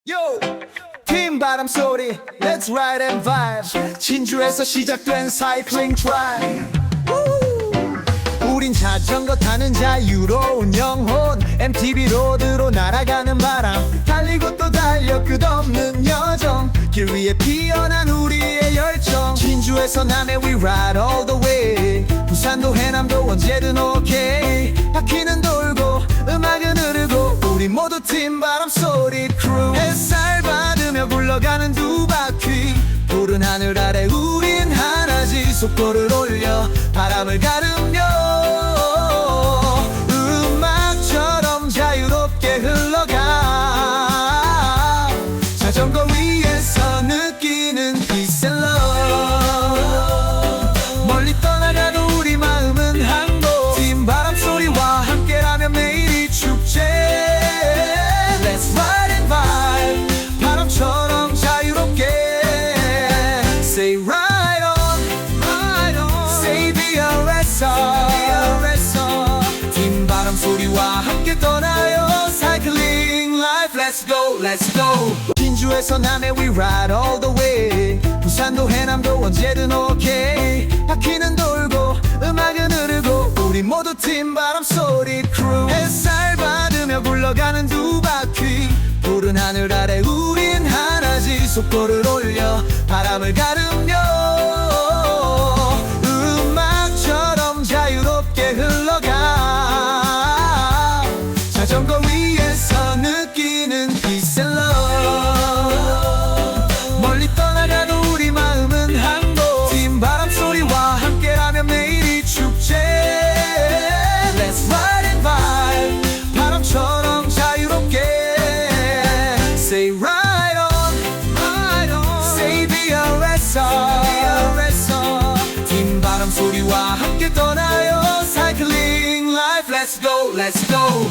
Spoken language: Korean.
Yo! 팀 바람 소리, let's ride and vibe. 진주에서 시작된 사이클링 트라이. 우린 자전거 타는 자유로운 영혼. MTB 로드로 날아가는 바람. 달리고 또 달려 끝없는 여정. 길 위에 피어난 우리의 열정. 진주에서 남해 we ride all the way. 부산도 해남도 언제든 오케이. 바퀴는 돌고 음악은 흐르고 우리 모두 팀 바람 소리 크루. 햇살 받으며 굴러가는 두 바퀴. 푸른 하늘 아래 우린 하나지. 속도를 올려 바람을 가르며 음악처럼 자유롭게 흘러가. 자전거 위에서 느끼는 peace and love. 멀리 떠나가도 우리 마음은 한곳. 팀 바람 소리와 함께라면 매일이 축제. Let's ride and vibe. 바람처럼 자유롭게. Say ride on, ride on. Say BRSR. 팀 바람 소리와 함께 떠나요. Cycling life, let's go, let's go. 진주에서 남해 we ride all the way. 부산도 해남도 언제든 오케이. 바퀴는 돌고 음악은 흐르고 우리 모두 팀 바람 소리 크루. 햇살 받으며 굴러가는 두 바퀴. 푸른 하늘 아래 우린 하나지. 속도를 올려 바람을 가르며 음악처럼 자유롭게 흘러가. 자전거 위에서 느끼는 peace and love. 멀리 떠나가도 우리 마음은 한곳. 팀 바람 소리와 함께라면 매일이 축제. Let's ride and vibe. 바람처럼 자유롭게. Say ride on, ride on. Say BRSR. 팀 바람 소리와 함께 떠나요. Cycling life, let's go, let's go.